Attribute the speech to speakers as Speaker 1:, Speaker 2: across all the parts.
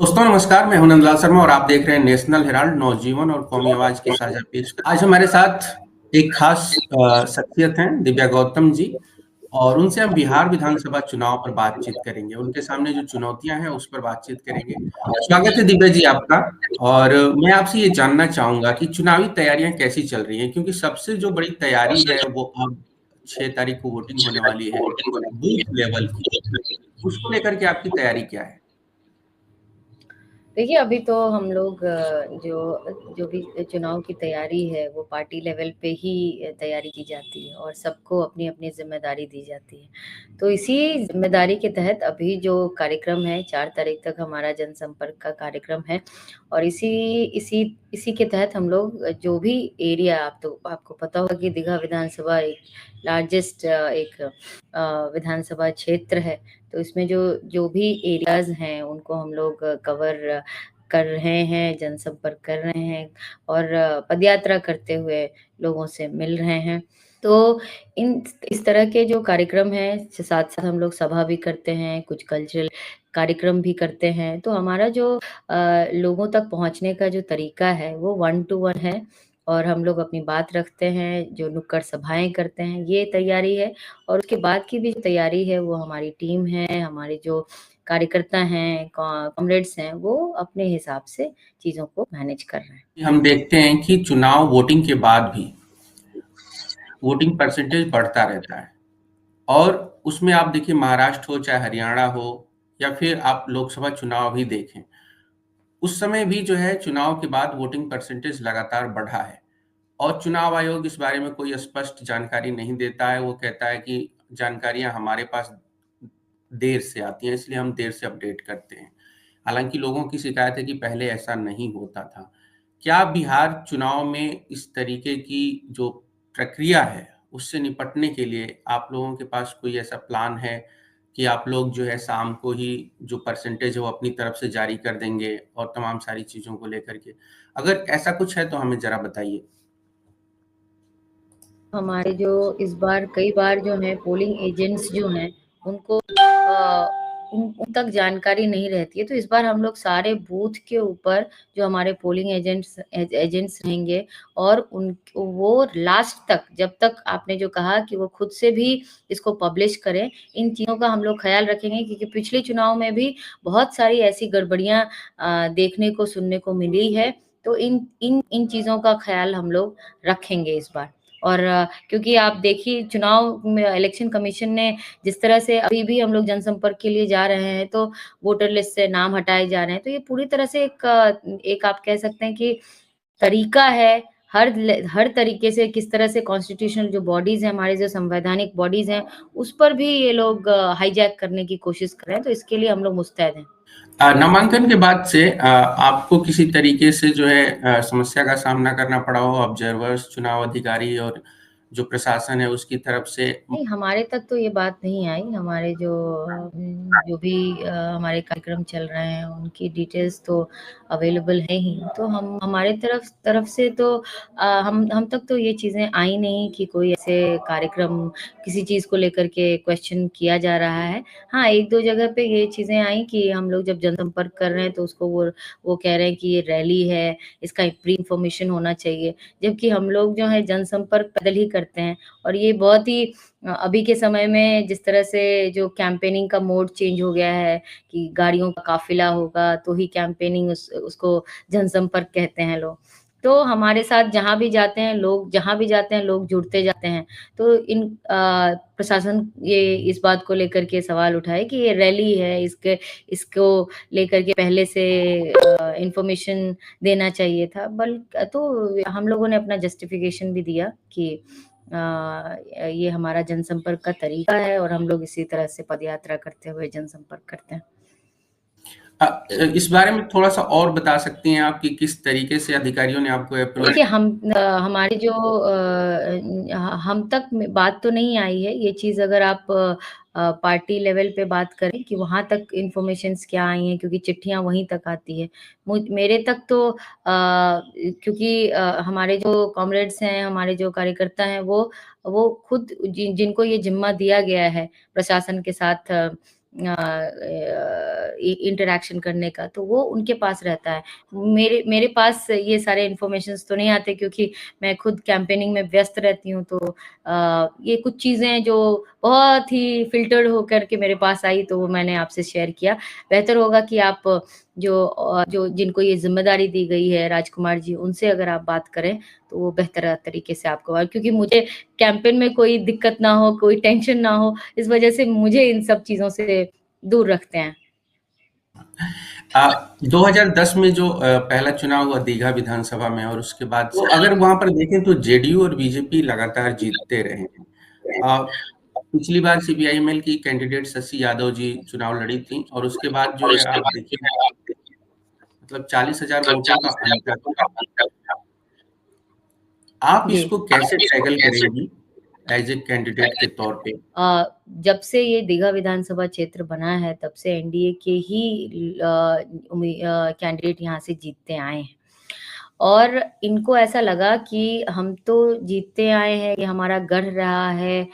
Speaker 1: दोस्तों नमस्कार, मैं हूं नंदलाल शर्मा और आप देख रहे हैं नेशनल हेराल्ड नवजीवन और कौमी आवाज की साझा पेश। आज हमारे साथ एक खास शख्सियत हैं दिव्या गौतम जी, और उनसे हम बिहार विधानसभा चुनाव पर बातचीत करेंगे। उनके सामने जो चुनौतियां हैं उस पर बातचीत करेंगे। स्वागत है दिव्या जी आपका। और मैं आपसे ये जानना चाहूंगा कि चुनावी तैयारियां कैसी चल रही हैं, क्योंकि सबसे जो बड़ी तैयारी है वो अब 6 तारीख को वोटिंग होने वाली है बूथ लेवल की। उसको लेकर के आपकी तैयारी क्या है?
Speaker 2: देखिए, अभी तो हम लोग जो जो भी चुनाव की तैयारी है, वो पार्टी लेवल पे ही तैयारी की जाती है और सबको अपनी-अपनी ज़िम्मेदारी दी जाती है। तो इसी ज़िम्मेदारी के तहत अभी जो कार्यक्रम है, 4 तारीख तक हमारा जनसंपर्क का कार्यक्रम है और इसी इसी इसी के तहत हम लोग जो भी एरिया आपको पता होगा कि दीघा विधानसभा एक लार्जेस्ट विधानसभा क्षेत्र है। तो इसमें जो जो भी एरियाज़ हैं, उनको हम लोग कवर कर रहे हैं, जनसंपर्क कर रहे हैं और पदयात्रा करते हुए लोगों से मिल रहे हैं। तो इन इस तरह के जो कार्यक्रम हैं, साथ-साथ हम लोग सभा भी करते हैं, कुछ कल्चरल कार्यक्रम भी करते हैं। तो हमारा जो लोगों तक पहुँचने का जो तरीका है, वो 1 टू 1 है और हम लोग अपनी बात रखते हैं, जो नुक्कड़ सभाएँ करते हैं, ये तैयारी है। और उसके बाद की भी जो तैयारी है वो हमारी टीम है, हमारे जो कार्यकर्ता हैं, कॉमरेड्स हैं, वो अपने हिसाब से चीज़ों को मैनेज कर रहे हैं।
Speaker 1: हम देखते हैं कि चुनाव वोटिंग के बाद भी वोटिंग परसेंटेज बढ़ता रहता है, और उसमें आप देखिए महाराष्ट्र हो चाहे हरियाणा हो या फिर आप लोकसभा चुनाव ही देखें, उस समय भी जो है चुनाव के बाद वोटिंग परसेंटेज लगातार बढ़ा है। और चुनाव आयोग इस बारे में कोई स्पष्ट जानकारी नहीं देता है। वो कहता है कि जानकारियां हमारे पास देर से आती हैं, इसलिए हम देर से अपडेट करते हैं। हालांकि लोगों की शिकायत है कि पहले ऐसा नहीं होता था। क्या बिहार चुनाव में इस तरीके की जो प्रक्रिया है उससे निपटने के लिए आप लोगों के पास कोई ऐसा प्लान है कि आप लोग जो है शाम को ही जो परसेंटेज है वो अपनी तरफ से जारी कर देंगे और तमाम सारी चीजों को लेकर के? अगर ऐसा कुछ है तो हमें जरा बताइए।
Speaker 2: हमारे जो इस बार कई बार जो हैं पोलिंग एजेंट्स जो हैं उनको उन तक जानकारी नहीं रहती है, तो इस बार हम लोग सारे बूथ के ऊपर जो हमारे पोलिंग एजेंट्स रहेंगे और उन वो लास्ट तक, जब तक आपने जो कहा कि वो खुद से भी इसको पब्लिश करें, इन चीज़ों का हम लोग ख़्याल रखेंगे क्योंकि पिछले चुनाव में भी बहुत सारी ऐसी गड़बड़ियाँ देखने को, सुनने को मिली है। तो इन इन इन चीज़ों का ख़्याल हम लोग रखेंगे इस बार। और क्योंकि आप देखिए चुनाव में इलेक्शन कमीशन ने जिस तरह से अभी भी हम लोग जनसंपर्क के लिए जा रहे हैं, तो वोटर लिस्ट से नाम हटाए जा रहे हैं, तो ये पूरी तरह से एक आप कह सकते हैं कि तरीका है, हर तरीके से किस तरह से कॉन्स्टिट्यूशनल जो बॉडीज़ हैं, हमारे जो संवैधानिक बॉडीज़ हैं, उस पर भी ये लोग हाईजैक करने की कोशिश कर रहे हैं, तो इसके लिए हम लोग मुस्तैद हैं।
Speaker 1: नामांकन के बाद से आपको किसी तरीके से जो है समस्या का सामना करना पड़ा हो ऑब्जर्वर्स, चुनाव अधिकारी और जो प्रशासन है उसकी तरफ से?
Speaker 2: नहीं, हमारे तक तो ये बात नहीं आई। हमारे जो भी हमारे कार्यक्रम चल रहे हैं, उनकी डिटेल्स तो अवेलेबल हैं ही। तो हम हमारे तरफ तरफ से तो हम तक तो ये चीज़ें आई नहीं कि कोई ऐसे कार्यक्रम किसी चीज़ को लेकर के क्वेश्चन किया जा रहा है। हाँ, 1-2 जगह पे ये चीज़ें आई कि हम लोग जब जनसंपर्क कर रहे हैं, तो उसको वो कह रहे हैं कि ये रैली है, इसका प्री इन्फॉर्मेशन होना चाहिए। जबकि हम लोग जो है जनसंपर्क पैदल ही करते हैं और ये बहुत ही अभी के समय में जिस तरह से जो कैंपेनिंग का मोड चेंज हो गया है कि गाड़ियों का काफ़िला होगा तो ही कैंपेनिंग उसको जनसंपर्क कहते हैं लोग। तो हमारे साथ जहाँ भी जाते हैं लोग जुड़ते जाते हैं। तो प्रशासन ये इस बात को लेकर के सवाल उठाए कि ये रैली है, इसको लेकर के पहले से इन्फॉर्मेशन देना चाहिए था। तो हम लोगों ने अपना जस्टिफिकेशन भी दिया कि ये हमारा जनसंपर्क का तरीका है और हम लोग इसी तरह से पदयात्रा करते हुए जनसंपर्क करते हैं।
Speaker 1: इस बारे में थोड़ा सा और बता सकती हैं आप कि किस तरीके से अधिकारियों ने आपको अप्रोच?
Speaker 2: देखिए हमारे जो हम तक बात तो नहीं आई है, ये चीज़ अगर आप पार्टी लेवल पे बात करें कि वहाँ तक इन्फॉर्मेशंस क्या आई हैं क्योंकि चिट्ठियाँ वहीं तक आती है। मेरे तक तो क्योंकि हमारे जो कॉमरेड्स हैं, हमारे जो कार्यकर्ता हैं वो खुद जिनको ये ज़िम्मा दिया गया है प्रशासन के साथ इंटरैक्शन करने का, तो वो उनके पास रहता है। मेरे पास ये सारे इन्फॉर्मेशंस तो नहीं आते, क्योंकि मैं खुद कैंपेनिंग में व्यस्त रहती हूँ, तो ये कुछ चीज़ें जो बहुत ही फ़िल्टर्ड होकर के मेरे पास आई, तो वो मैंने आपसे शेयर किया। बेहतर होगा कि आप जो जिनको ये ज़िम्मेदारी दी गई है, राजकुमार जी, उनसे अगर आप बात करें, तो वो बेहतर तरीके से आपको, क्योंकि मुझे कैंपेन में कोई दिक्कत ना हो, कोई टेंशन ना हो, इस वजह से मुझे इन सब चीज़ों से दूर रखते हैं।
Speaker 1: 2010 में जो पहला चुनाव हुआ दीघा विधानसभा में, और उसके बाद से अगर वहां पर देखें तो जेडीयू और बीजेपी लगातार जीतते रहे हैं। पिछली बार सीपीआई-एमएल की कैंडिडेट शशि यादव जी चुनाव लड़ी थी, और उसके बाद जो है आप देखिए मतलब 40,000 वोटों का अंतर था। आप
Speaker 2: जी।
Speaker 1: इसको कैसे टैकल करेंगी एज ए कैंडिडेट के तौर पे?
Speaker 2: जब से ये दीघा विधानसभा क्षेत्र बना है, तब से एनडीए के ही कैंडिडेट यहाँ से जीतते आए हैं। और इनको ऐसा लगा कि हम तो जीतते आए हैं, ये हमारा गढ़ रहा है,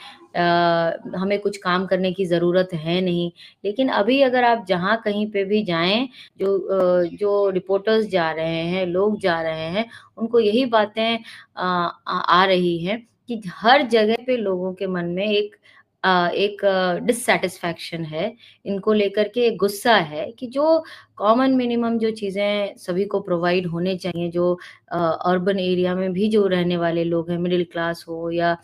Speaker 2: हमें कुछ काम करने की ज़रूरत है नहीं। लेकिन अभी अगर आप जहाँ कहीं पे भी जाएँ, जो रिपोर्टर्स जा रहे हैं, लोग जा रहे हैं, उनको यही बातें आ रही हैं कि हर जगह पे लोगों के मन में एक डिससैटिस्फैक्शन है, इनको लेकर के एक गुस्सा है कि जो कॉमन मिनिमम जो चीज़ें सभी को प्रोवाइड होने चाहिए, जो अर्बन एरिया में भी जो रहने वाले लोग हैं, मिडिल क्लास हो या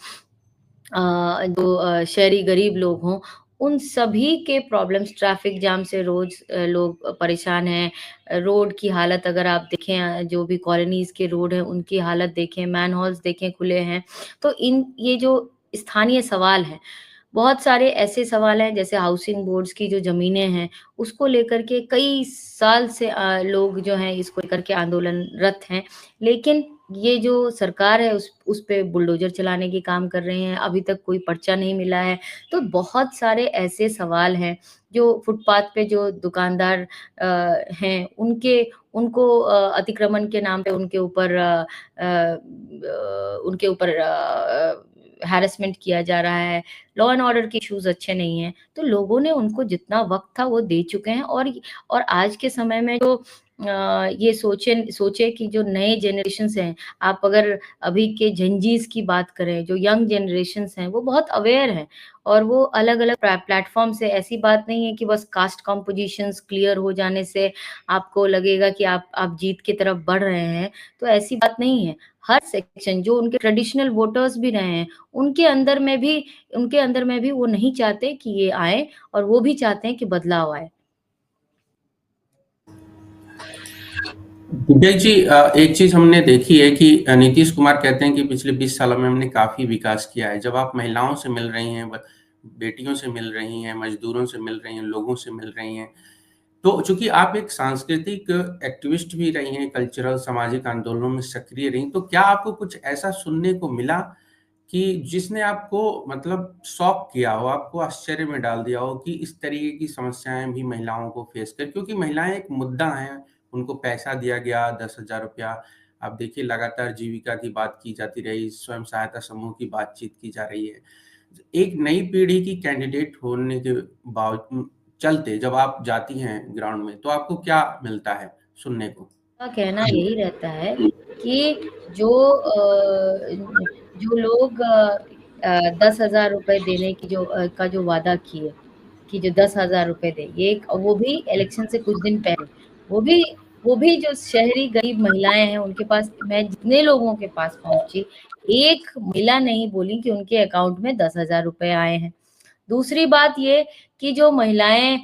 Speaker 2: जो शहरी गरीब लोग हों, उन सभी के प्रॉब्लम्स, ट्रैफ़िक जाम से रोज़ लोग परेशान हैं। रोड की हालत अगर आप देखें, जो भी कॉलोनीज़ के रोड हैं, उनकी हालत देखें, मैनहोल्स देखें खुले हैं। तो ये जो स्थानीय सवाल हैं, बहुत सारे ऐसे सवाल हैं, जैसे हाउसिंग बोर्ड्स की जो ज़मीनें हैं, उसको लेकर के कई साल से लोग जो हैं इसको लेकर के आंदोलनरत हैं। लेकिन ये जो सरकार है उस पे बुलडोज़र चलाने की काम कर रहे हैं, अभी तक कोई पर्चा नहीं मिला है। तो बहुत सारे ऐसे सवाल हैं, जो फुटपाथ पे जो दुकानदार हैं, उनको अतिक्रमण के नाम पे उनके ऊपर हैरेसमेंट किया जा रहा है, लॉ एंड ऑर्डर के इश्यूज़ अच्छे नहीं हैं। तो लोगों ने उनको जितना वक़्त था वो दे चुके हैं, और आज के समय में जो ये सोचे कि जो नए जनरेशन्स हैं, आप अगर अभी के जेनज़ीज़ की बात करें, जो यंग जनरेशन्स हैं, वो बहुत अवेयर हैं, और वो अलग-अलग प्लेटफ़ॉर्म से, ऐसी बात नहीं है कि बस कास्ट कंपोज़िशंस क्लियर हो जाने से आपको लगेगा कि आप जीत की तरफ बढ़ रहे हैं, तो ऐसी बात नहीं है। हर सेक्शन जो उनके ट्रेडिशनल वोटर्स भी रहे हैं, उनके अंदर में भी वो नहीं चाहते कि ये आएँ, और वो भी चाहते हैं कि बदलाव आए।
Speaker 1: विजय जी, एक चीज हमने देखी है कि नीतीश कुमार कहते हैं कि पिछले 20 सालों में हमने काफी विकास किया है। जब आप महिलाओं से मिल रही हैं, बेटियों से मिल रही हैं, मजदूरों से मिल रही हैं, लोगों से मिल रही हैं, तो चूंकि आप एक सांस्कृतिक एक्टिविस्ट भी रही हैं, कल्चरल सामाजिक आंदोलनों में सक्रिय रही, तो क्या आपको कुछ ऐसा सुनने को मिला कि जिसने आपको मतलब शॉक किया हो, आपको आश्चर्य में डाल दिया हो कि इस तरीके की समस्याएं भी महिलाओं को फेस कर, क्योंकि महिलाएं एक मुद्दा हैं, उनको पैसा दिया गया 10,000 रुपया। आप देखिए लगातार जीविका की बात की जाती रही, स्वयं सहायता समूह की बातचीत की जा रही है। एक नई पीढ़ी की कैंडिडेट होने के बावजूद चलते जब आप जाती हैं ग्राउंड में, तो आपको क्या मिलता है सुनने को?
Speaker 2: का कहना यही रहता है कि जो जो लोग 10,000 रुपए देने की का जो वादा किए, कि जो 10,000 रुपए दें, वो भी इलेक्शन से कुछ दिन पहले, वो भी वो भी जो शहरी गरीब महिलाएँ हैं, उनके पास मैं जितने लोगों के पास पहुँची, एक महिला नहीं बोली कि उनके अकाउंट में 10,000 रुपए आए हैं। दूसरी बात ये कि जो महिलाएँ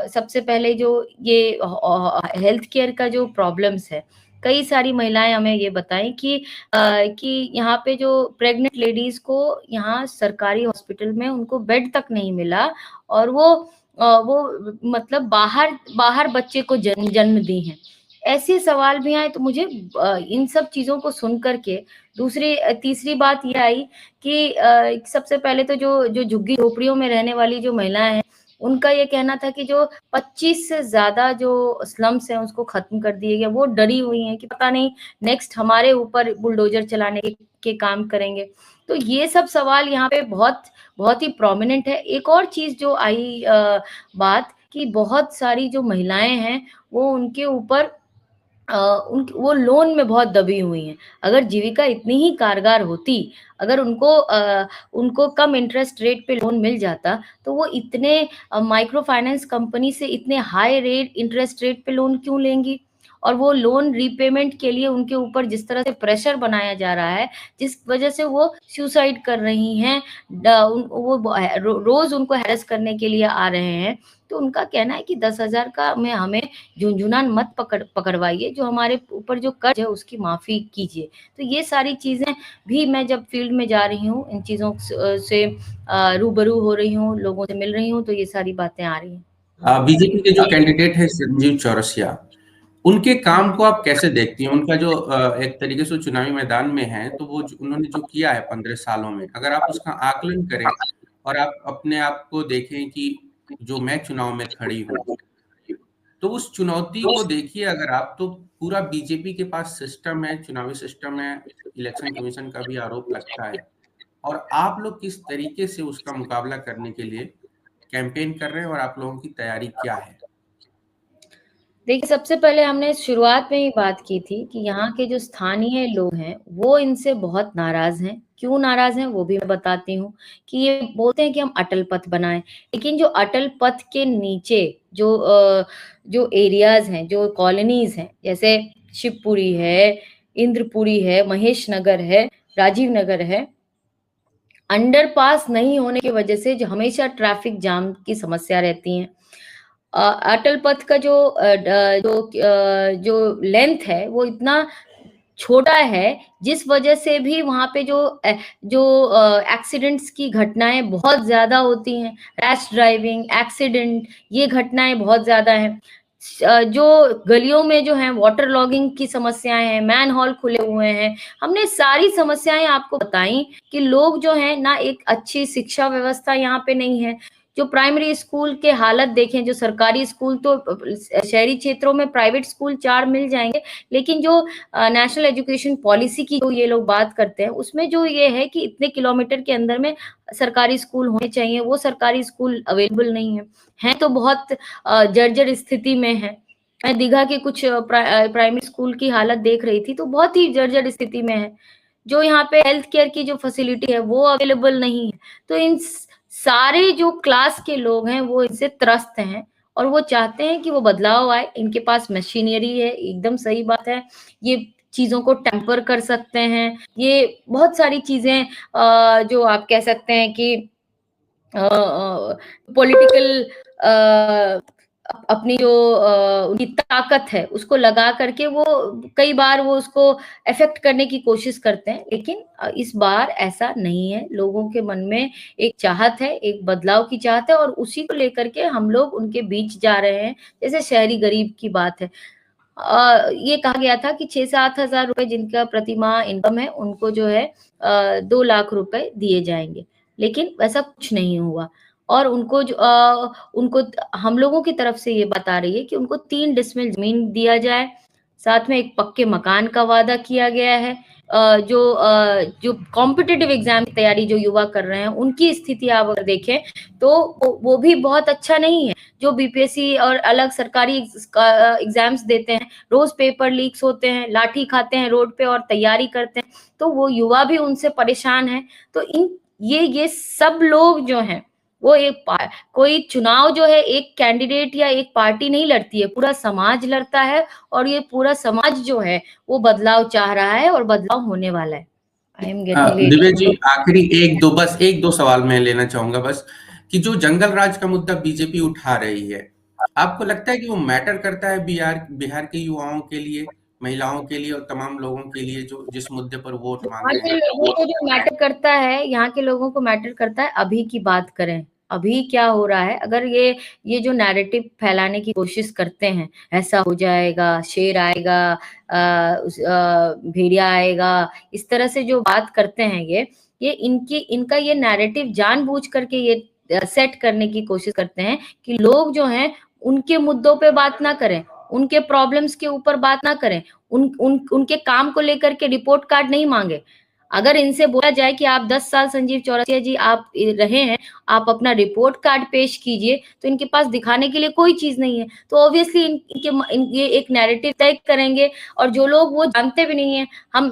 Speaker 2: सबसे पहले जो ये हेल्थ केयर का जो प्रॉब्लम्स है, कई सारी महिलाएँ हमें ये बताएँ कि यहाँ पे जो प्रेग्नेंट लेडीज़ को यहाँ सरकारी हॉस्पिटल में उनको बेड तक नहीं मिला, और वो मतलब बाहर बाहर बच्चे को जन्म दी हैं। ऐसे सवाल भी आए, तो मुझे इन सब चीज़ों को सुन कर के तीसरी बात ये आई कि सबसे पहले तो जो जो झुग्गी-झोपड़ियों में रहने वाली जो महिलाएँ हैं, उनका ये कहना था कि जो 25 से ज़्यादा जो स्लम्स हैं उसको खत्म कर दिए गया। वो डरी हुई हैं कि पता नहीं नेक्स्ट हमारे ऊपर बुलडोज़र चलाने के काम करेंगे। तो ये सब सवाल यहाँ पे बहुत ही प्रोमिनेंट है। एक और चीज़ जो आई बात कि बहुत सारी जो महिलाएँ हैं, वो उनके ऊपर वो लोन में बहुत दबी हुई हैं। अगर जीविका इतनी ही कारगर होती, अगर उनको कम इंटरेस्ट रेट पे लोन मिल जाता, तो वो इतने माइक्रो फाइनेंस कंपनी से इतने हाई रेट इंटरेस्ट रेट पे लोन क्यों लेंगी? और वो लोन रीपेमेंट के लिए उनके ऊपर जिस तरह से प्रेशर बनाया जा रहा है, जिस वजह से वो सुसाइड कर रही हैं, वो रोज़ उनको हैरेस करने के लिए आ रहे हैं। तो उनका कहना है कि 10,000 का में हमें झुनझुनान मत पकड़वाइए, जो हमारे ऊपर जो कर्ज है उसकी माफ़ी कीजिए। तो ये सारी चीज़ें भी मैं जब फील्ड में जा रही हूँ, इन चीज़ों से रूबरू हो रही हूँ, लोगों से मिल रही हूँ, तो ये सारी बातें आ रही हैं।
Speaker 1: बीजेपी के जो कैंडिडेट है संजीव चौरसिया, उनके काम को आप कैसे देखती हैं? उनका जो एक तरीके से चुनावी मैदान में है, तो वो उन्होंने जो किया है 15 सालों में, अगर आप उसका आकलन करें और आप अपने आप को देखें कि जो मैं चुनाव में खड़ी हूँ, तो उस चुनौती को देखिए अगर आप, तो पूरा बीजेपी के पास सिस्टम है, चुनावी सिस्टम है, इलेक्शन कमीशन का भी आरोप लगता है, और आप लोग किस तरीके से उसका मुकाबला करने के लिए कैंपेन कर रहे हैं और आप लोगों की तैयारी क्या है?
Speaker 2: देखिए, सबसे पहले हमने शुरुआत में ही बात की थी कि यहाँ के जो स्थानीय लोग हैं, वो इनसे बहुत नाराज़ हैं। क्यों नाराज़ हैं, वो भी मैं बताती हूँ कि ये बोलते हैं कि हम अटल पथ बनाएँ, लेकिन जो अटल पथ के नीचे जो एरियाज़ हैं, जो कॉलोनीज़ हैं, जैसे शिवपुरी है, इंद्रपुरी है, महेश नगर है, राजीव नगर है, अंडरपास नहीं होने की वजह से जो हमेशा ट्रैफिक जाम की समस्या रहती है। अटल पथ का जो लेंथ है वो इतना छोटा है, जिस वजह से भी वहाँ पे जो एक्सीडेंट्स की घटनाएँ बहुत ज़्यादा होती हैं, रैश ड्राइविंग, एक्सीडेंट, ये घटनाएँ बहुत ज़्यादा हैं। जो गलियों में जो है वाटर लॉगिंग की समस्याएँ हैं, मैनहोल खुले हुए हैं, हमने सारी समस्याएँ आपको बताई कि लोग जो हैं ना, एक अच्छी शिक्षा व्यवस्था यहाँ पे नहीं है। जो प्राइमरी स्कूल के हालत देखें, जो सरकारी स्कूल तो शहरी क्षेत्रों में प्राइवेट स्कूल 4 मिल जाएँगे, लेकिन जो नेशनल एजुकेशन पॉलिसी की जो ये लोग बात करते हैं, उसमें जो ये है कि इतने किलोमीटर के अंदर में सरकारी स्कूल होने चाहिए, वो सरकारी स्कूल अवेलेबल नहीं है। हैं तो बहुत जर्जर स्थिति में हैं। मैं दीघा के कुछ प्राइमरी स्कूल की हालत देख रही थी, तो बहुत ही जर्जर स्थिति में है। जो यहाँ पे हेल्थ केयर की जो फैसिलिटी है, वो अवेलेबल नहीं है। तो इन सारे जो क्लास के लोग हैं, वो इससे त्रस्त हैं और वो चाहते हैं कि वो बदलाव आए। इनके पास मशीनरी है, एकदम सही बात है। ये चीज़ों को टेम्पर कर सकते हैं। ये बहुत सारी चीज़ें जो आप कह सकते हैं कि पॉलिटिकल अपनी जो उनकी ताकत है उसको लगा करके वो कई बार वो उसको अफेक्ट करने की कोशिश करते हैं, लेकिन इस बार ऐसा नहीं है। लोगों के मन में एक चाहत है, एक बदलाव की चाहत है और उसी को लेकर के हम लोग उनके बीच जा रहे हैं। जैसे शहरी गरीब की बात है, ये कहा गया था कि 6-7 हज़ार रुपए जिनका प्रतिमाह इनकम है, उनको जो है 2 लाख रुपए दिए जाएँगे, लेकिन वैसा कुछ नहीं हुआ। और उनको हम लोगों की तरफ से ये बात आ रही है कि उनको 3 डिसमिल ज़मीन दिया जाए, साथ में एक पक्के मकान का वादा किया गया है। जो कॉम्पिटिटिव एग्ज़ाम की तैयारी जो युवा कर रहे हैं, उनकी स्थिति आप अगर देखें, तो वो भी बहुत अच्छा नहीं है। जो बीपीएससी और अलग सरकारी एग्ज़ाम्स देते हैं, रोज़ पेपर लीक्स होते हैं, लाठी खाते हैं रोड पे और तैयारी करते हैं, तो वो युवा भी उनसे परेशान हैं। तो ये सब लोग जो हैं, वो कोई चुनाव जो है एक कैंडिडेट या एक पार्टी नहीं लड़ती है, पूरा समाज लड़ता है और ये पूरा समाज जो है, वो बदलाव चाह रहा है और बदलाव होने वाला है। I am getting
Speaker 1: Divya ji,
Speaker 2: late.
Speaker 1: आखिरी एक दो सवाल मैं लेना चाहूंगा बस, कि जो जंगल राज का मुद्दा बीजेपी उठा रही है, आपको लगता है कि वो मैटर करता है बिहार बिहार के युवाओं के लिए, महिलाओं के लिए और तमाम लोगों के लिए जो जिस मुद्दे पर वोट
Speaker 2: यहाँ
Speaker 1: मांग रहे
Speaker 2: के
Speaker 1: हैं?
Speaker 2: लोगों को जो मैटर करता है, यहाँ के लोगों को मैटर करता है, अभी की बात करें, अभी क्या हो रहा है, अगर ये जो नैरेटिव फैलाने की कोशिश करते हैं, ऐसा हो जाएगा, शेर आएगा, भेड़िया आएगा, इस तरह से जो बात करते हैं, ये इनका ये नैरेटिव जानबूझ करके ये सेट करने की कोशिश करते हैं कि लोग जो हैं उनके मुद्दों पे बात ना करें, उनके प्रॉब्लम्स के ऊपर बात ना करें, उनके काम को लेकर के रिपोर्ट कार्ड नहीं मांगे। अगर इनसे बोला जाए कि आप 10 साल संजीव चौरसिया जी आप रहे हैं, आप अपना रिपोर्ट कार्ड पेश कीजिए, तो इनके पास दिखाने के लिए कोई चीज नहीं है। तो ऑब्वियसली ये एक नैरेटिव तय करेंगे, और जो लोग वो जानते भी नहीं है, हम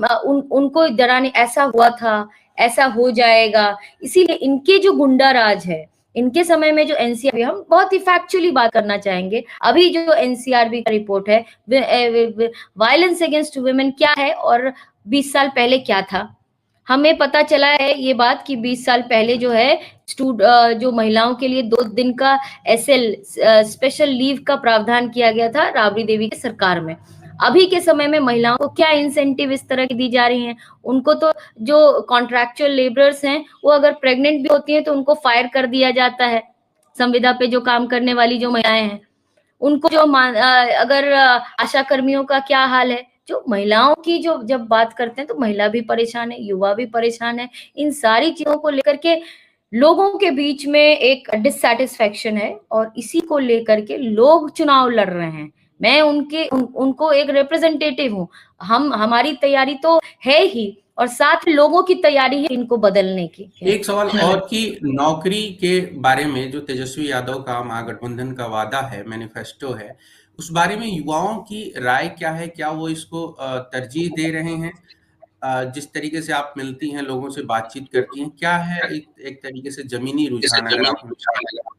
Speaker 2: उनको डराने, ऐसा हुआ था, ऐसा हो जाएगा। इसीलिए इनके जो गुंडा राज है, इनके समय में जो एनसीआरबी, हम बहुत ही फैक्चुअली बात करना चाहेंगे, अभी जो एनसीआरबी का रिपोर्ट है वायलेंस अगेंस्ट वुमेन क्या है और 20 साल पहले क्या था। हमें पता चला है ये बात कि 20 साल पहले जो है जो महिलाओं के लिए 2 दिन का एसएल स्पेशल लीव का प्रावधान किया गया था राबड़ी देवी की सरकार में। अभी के समय में महिलाओं को क्या इंसेंटिव इस तरह की दी जा रही हैं? उनको तो जो कॉन्ट्रैक्चुअल लेबरर्स हैं, वो अगर प्रेग्नेंट भी होती हैं तो उनको फायर कर दिया जाता है। संविदा पे जो काम करने वाली जो महिलाएं हैं, उनको जो अगर आशा कर्मियों का क्या हाल है, जो महिलाओं की जो जब बात करते हैं तो महिला भी परेशान है, युवा भी परेशान है। इन सारी चीजों को लेकर के लोगों के बीच में एक डिससैटिस्फैक्शन है, और इसी को लेकर के लोग चुनाव लड़ रहे हैं। मैं उनको एक रिप्रेजेंटेटिव हूँ। हमारी तैयारी तो है ही, और साथ लोगों की तैयारी है इनको बदलने की।
Speaker 1: एक सवाल और कि नौकरी के बारे में जो तेजस्वी यादव का महागठबंधन का वादा है, मैनिफेस्टो है, उस बारे में युवाओं की राय क्या है? क्या वो इसको तरजीह दे रहे हैं? जिस तरीके से आप मिलती हैं, लोगों से बातचीत करती हैं, क्या है एक तरीके से ज़मीनी रुझान अगर आप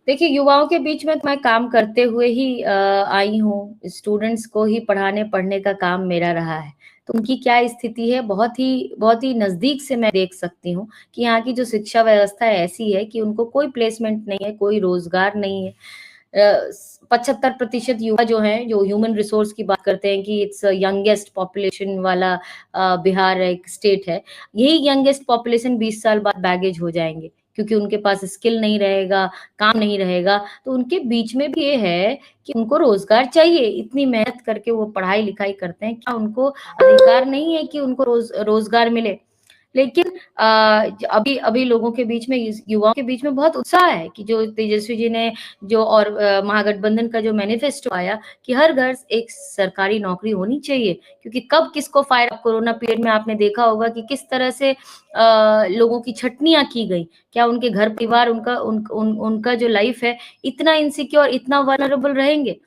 Speaker 2: देखिए, युवाओं के बीच में मैं काम करते हुए ही आई हूँ। स्टूडेंट्स को ही पढ़ने का काम मेरा रहा है। तो उनकी क्या स्थिति है, बहुत ही नज़दीक से मैं देख सकती हूँ कि यहाँ की जो शिक्षा व्यवस्था ऐसी है कि उनको कोई प्लेसमेंट नहीं है, कोई रोज़गार नहीं है। 75% युवा जो हैं, जो ह्यूमन रिसोर्स की बात करते हैं कि इट्स यंगेस्ट पॉपुलेशन वाला बिहार एक स्टेट है। यही यंगेस्ट पॉपुलेशन 20 साल बाद बैगेज हो जाएँगे, क्योंकि उनके पास स्किल नहीं रहेगा, काम नहीं रहेगा। तो उनके बीच में भी ये है कि उनको रोज़गार चाहिए। इतनी मेहनत करके वो पढ़ाई-लिखाई करते हैं, क्या उनको अधिकार नहीं है कि उनको रोज़गार मिले? लेकिन अभी अभी लोगों के बीच में, युवाओं के बीच में बहुत उत्साह है कि जो तेजस्वी जी ने जो, और महागठबंधन का जो मैनिफेस्टो आया कि हर घर एक सरकारी नौकरी होनी चाहिए, क्योंकि कब किसको फायर, कोरोना पीरियड में आपने देखा होगा कि किस तरह से लोगों की छटनियां की गई। क्या उनके घर परिवार, उनका जो लाइफ है, इतना इनसिक्योर, इतना वनरेबल रहेंगे?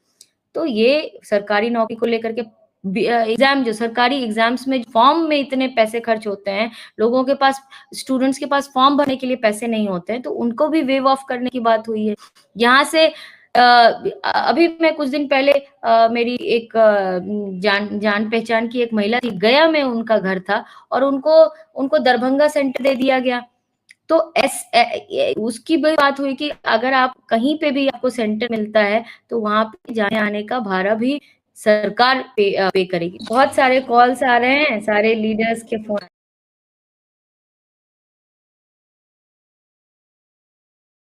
Speaker 2: तो ये सरकारी नौकरी को लेकर के एग्जाम, जो सरकारी एग्जाम्स में फॉर्म में इतने पैसे खर्च होते हैं, लोगों के पास, स्टूडेंट्स के पास फॉर्म भरने के लिए पैसे नहीं होते हैं, तो उनको भी वेव ऑफ करने की बात हुई है। यहाँ से अभी मैं कुछ दिन पहले मेरी एक जान पहचान की एक महिला थी, गया में उनका घर था, और उनको दरभंगा सेंटर दे दिया गया। तो उसकी भी बात हुई कि अगर आप कहीं पे भी आपको सेंटर मिलता है, तो वहां पे जाने आने का भाड़ा भी सरकार पे करेगी। बहुत सारे कॉल्स आ रहे हैं, सारे लीडर्स के फोन